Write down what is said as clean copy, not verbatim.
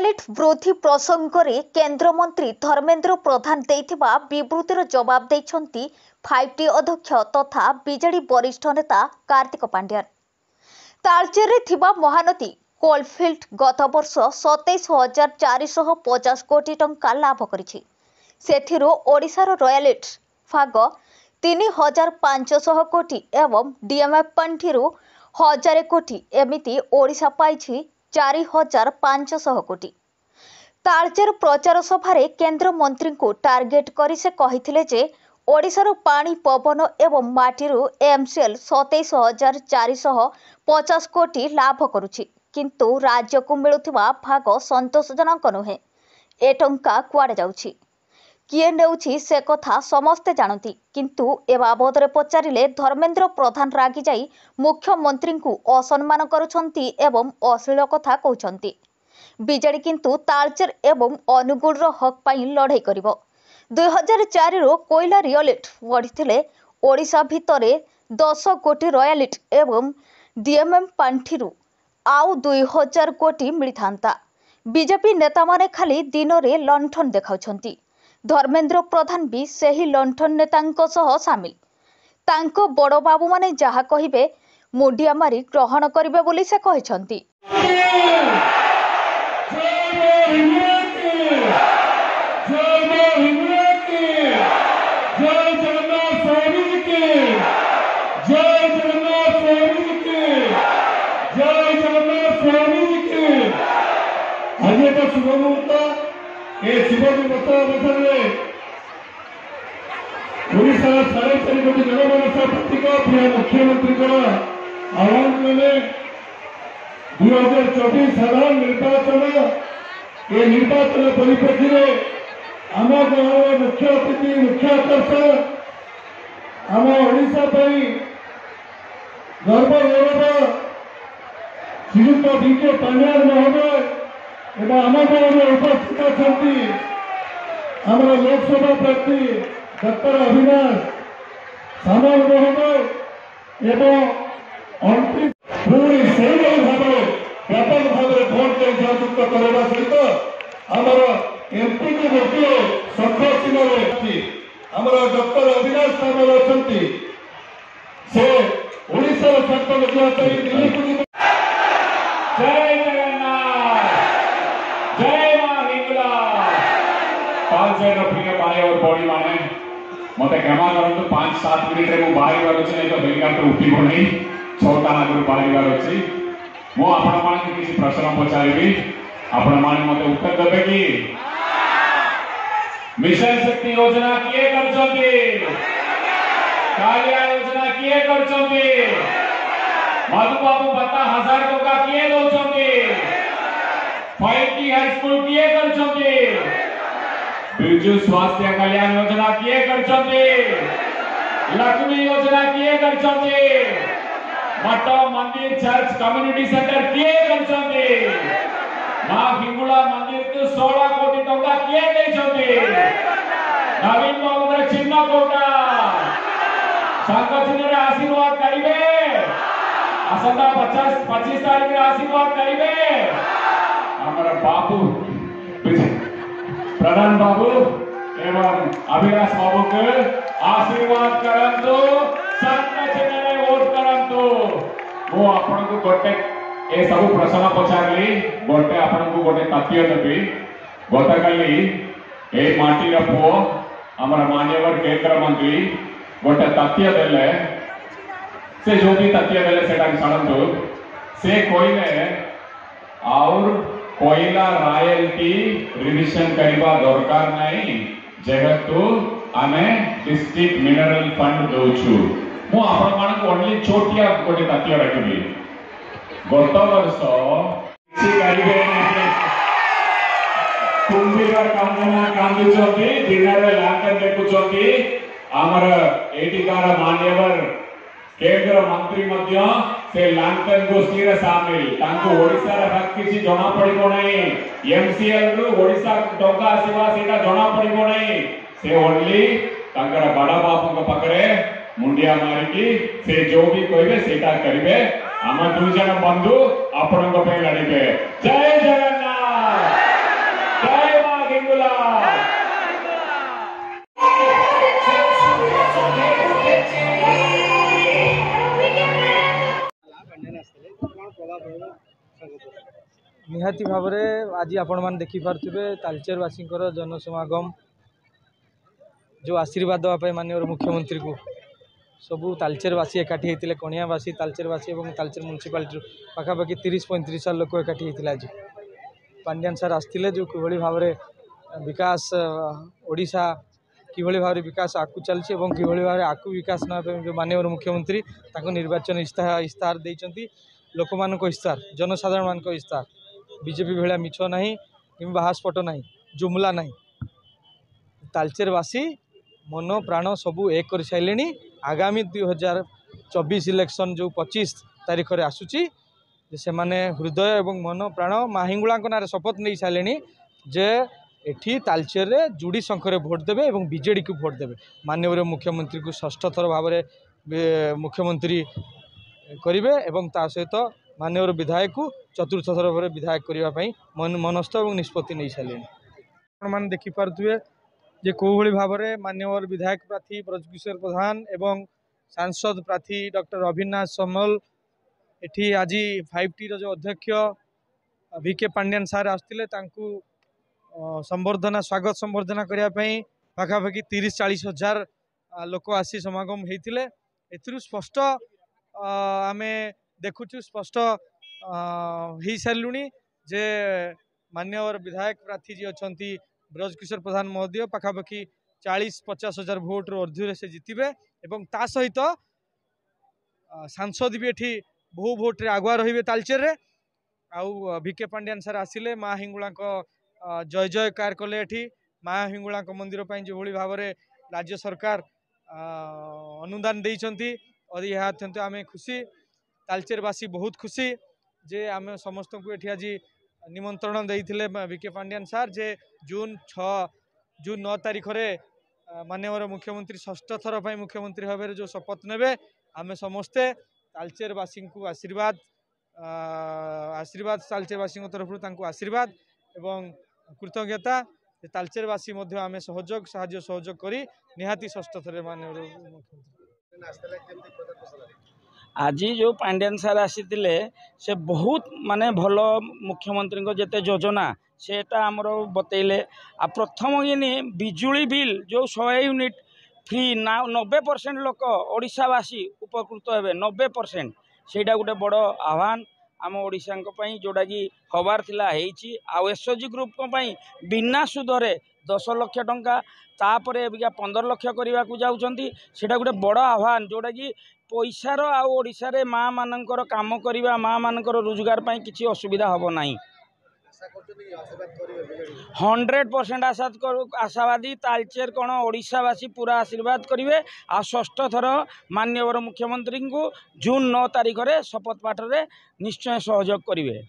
Royalty वृद्धि प्रसंग में केंद्र मंत्री धर्मेंद्र प्रधान देथिबा विवृत्तिर जवाब देइछंती 5T अध्यक्ष तथा बीजेडी वरिष्ठ नेता कार्तिक पांड्यान। तालचेर थिबा महानदी कोलफिल्ड गत वर्ष 27,450 कोटी टंका लाभ करिछि। सेथिरु ओडिशार रॉयल्टी भाग 3,500 कोटी एवं डीएमएफ पांठिरु 1,000 कोटी एमिति ओडिशा पाइछि 4,500 कोटी। तालचेर प्रचार सभारे केंद्र मंत्री को टार्गेट करी से कहिथिले जे ओडिशार पानी पवन एवं माटीरु एमसीएल 27,450 कोटी लाभ करुछि, किंतु राज्य को मिलुथिबा भाग संतोषजनक नुहे। ए टंका कुआडे जाउछि, किए नेउछि से कथा समस्ते जानती, किंतु ए बाबदरे पचारिले धर्मेंद्र प्रधान रागी जाई मुख्यमंत्री को असम्मान करुछंती एवं अश्लील कथा कहउछंती। बीजेडी किंतु तालचेर एवं अनुगुल हक पाई लड़ाई करिवो। 2004 रु कोयला रॉयल्टी बढ़िथिले ओडिशा भितरे 10 कोटी रॉयल्टी एवं डीएमएम पांठिरु आउ 2,000 कोटी मिलिथांता। बीजेपी नेता माने खाली दिन रे लंठन देखाउछंती। धर्मेंद्र प्रधान भी सही लंठन नेतांको सह सामिल। तांको बड़ बाबू माने जहा कहिबे मुंडिया मारी ग्रहण करिबे बोली से कहिसंती। ओडिशा 4.5 कोटी जनमानस प्रतीक प्रिय मुख्यमंत्री आह्वान में 2024 साधारण निर्वाचन ये निर्वाचन परिप्रेक्षी में आम गाँव मुख्य अतिथि मुख्य आकर्षण आम ओडिशा गर्व गौरव श्रीयुक्त बीके पांड्यान महोदय एवं आम गाँव में उपस्थित अच्छा लोकसभा प्रार्थी डॉक्टर अविनाश सामल महोदय एवं अंतिम पुणी से भाव व्यापक भाव में भोट के जययुक्त करवा सहित आमर एमपी को गोटे सख्य चिन्ह आमर डॉक्टर अविनाश सामल अच्छा से ओडिशा स्वार्थ देखा दिल्ली को जय जगन्नाथ जय मां हिंगला तालचेर प्रिय भाई और बड़ी माने मत क्षमा करतु 5-7 मिनिट रे बाहर अच्छे नहीं तो बेकार तो उठी पड़ी 6टा आगु बाहर अच्छी मु आपण मान किसी प्रश्न पचारि आपण मान मत उत्तर देबे कि मिशन शक्ति योजना किए करछंती कालिया योजना किए करछंती मधुबाबू भत्ता 1000 टका किए दउछंती 5T हाई स्कूल किए करछंती बिरजू स्वास्थ्य कल्याण योजना किए करछंती लक्ष्मी योजना किए करछंती मठ मंदिर चर्च कम्युनिटी सेंटर किए करछंती मां हिंगुला मंदिर को 16 कोटी टका किए दैछंती नवीन बाबू चिन्ह कोटा संघ चिन्ह रे आशीर्वाद करिवे आसंता 25 तारीख रे आशीर्वाद करिवे हमर बाबू प्रधान बाबू एवं अविनाश बाबू के आशीर्वाद करंतु संघ चिन्ह रे वोट करंतु वो आपन को गोटे ए सब प्रश्न पचारली गोटे आपन को गोटे तथ्य देबी गतकाली ए माटी रा पो हमर माननीय केंद्र मंत्री गोटे तथ्य देले से जो भी तथ्य देले सेटा छाड़ंतु से कोइले और कोयला रॉयल्टी रिविजन करबा दरकार नहीं जेहेतु आमे डिस्ट्रिक्ट मिनरल फंड दोछु मु आपण मान को ओनली छोटिया गोटे तथ्य रखबी गत वर्ष किसी करिवे कुंभीर कामना कांदी चोटी डिनर लांकन देखु चोटी हमर एटिकार मान्यवर केंद्र मंत्री मध्य से लांकन गोष्ठी रे शामिल तांको ओडिसा रे हक किछि जणा पड़िबो नै एमसीएल रु ओडिसा टंका आसीबा सेटा जणा पड़िबो नै से ओनली तांकर बड़ा बापू को पकड़े मुंडिया मारी की से जो भी कहबे सेटा करिवे हम दुई जन बंधु आपन को पे लड़िबे। जय जगन्नाथ। निहाती भाव में आज आपण मैंने देखिपे तालचेरवासी जनसमागम जो आशीर्वाद देवाई माननीय मुख्यमंत्री को सबू तालचेरवासी एकाठी होते कणियावासी तालचेरवासी और तालचेर म्युनिसिपालिटी पाखापाखि 30-35 लोक एकाठी होते आज पांड्यान सार आसते जो कि भाव में विकास ओडिशा कि भाव में विकास आगू चलती कि भाव में आगू विकास ना जो माननीय मुख्यमंत्री निर्वाचन इस्ताहार देते लोक मान इस्ताहार जनसाधारण मान इस्ताहार बीजेपी भाया मिछ ना कि बाहास्पट ना जुमला ना तालचेरवासी मन प्राण सबू एक कर सारे आगामी 2024 इलेक्शन जो 25 तारीख में आसूची से माने हृदय एवं मन प्राण माँ हिंगुला ना शपथ नहीं सारे जे एठी तालचेर रे जुड़ी शंखरे भोट देवे और बीजेडी को भोट देवे माननीय मुख्यमंत्री को षष्ठ थर भाव में मुख्यमंत्री करेंगे और ता सहित माननीय विधायक को चतुर्थ थर भाव विधायक करने मनस्थ और निष्पत्ति नहीं सारे मैंने देखिपे जे कोभली भाव में माननीय विधायक प्रार्थी ब्रजकिशोर प्रधान एवं सांसद प्रार्थी डॉक्टर अविनाश समल एठी आज 5T जो अध्यक्ष VK पांड्यान सार आसते संबर्धना स्वागत संबर्धना करने पाखापाखि 30-40 हजार लोक आसी समागम होते ए स्पष्ट आम देखुचु स्पष्ट हो सारू जे माननीय विधायक प्रार्थी जी अच्छा ब्रजकिशोर प्रधान महोदय पाखापाखि 40-50 हजार भोट अर्धे से जितबे एवं ता सहित सांसद भी एठी बहु भोट रे आगुआ रहिबे तालचेर रे आउ VK पांड्यान सर आसिले माँ हिंगुला जय जयकार कले एठी माँ हिंगुला मंदिर जो भाव में राज्य सरकार अनुदान देइचंती और यह अत्यंत आम खुशी तालचेरवासी बहुत खुशी जे आम समस्त को एठी आज निमंत्रण देइथिले VK पांड्यान सार जे जून 9 तारीख में माननीय मुख्यमंत्री षष्ठ थर पर मुख्यमंत्री भाव में जो शपथ ने आम समस्ते तालचेरवासी को आशीर्वाद तालचेरवासी तरफ आशीर्वाद एवं कृतज्ञता तालचेरवासी आम सहयोग साहाय्य सहयोग करी निहाती षष्ठ थर माननीय आज जो पांड्यान सार आसी से बहुत माने भल मुख्यमंत्री जिते योजना सेटा आमर बतैले आ प्रथम कि बिजुली बिल जो 100 यूनिट फ्री ना 90% लोक ओडिशावासी उपकृत हे 90% सेटा गोटे बड़ आह्वान आम ओडिशा जोटा कि हबार थिला हेची आ एसओजी ग्रुप बिना सुधरे 10 लाख टंका तापर 15 लाख करने को जाउछंती सेटा गोटे बड़ आह्वान जोटा कि पैसार आशा रे माँ मानकर काम करवा माँ मानकर रोजगार पाई किसी असुविधा हम ना 100% आशावादी तालचेर कौन ओडिशावासी पूरा आशीर्वाद करेंगे आ षष्ठ थर माननीय मुख्यमंत्री को जून 9 तारीख में शपथ पाठ में निश्चय सहयोग करेंगे।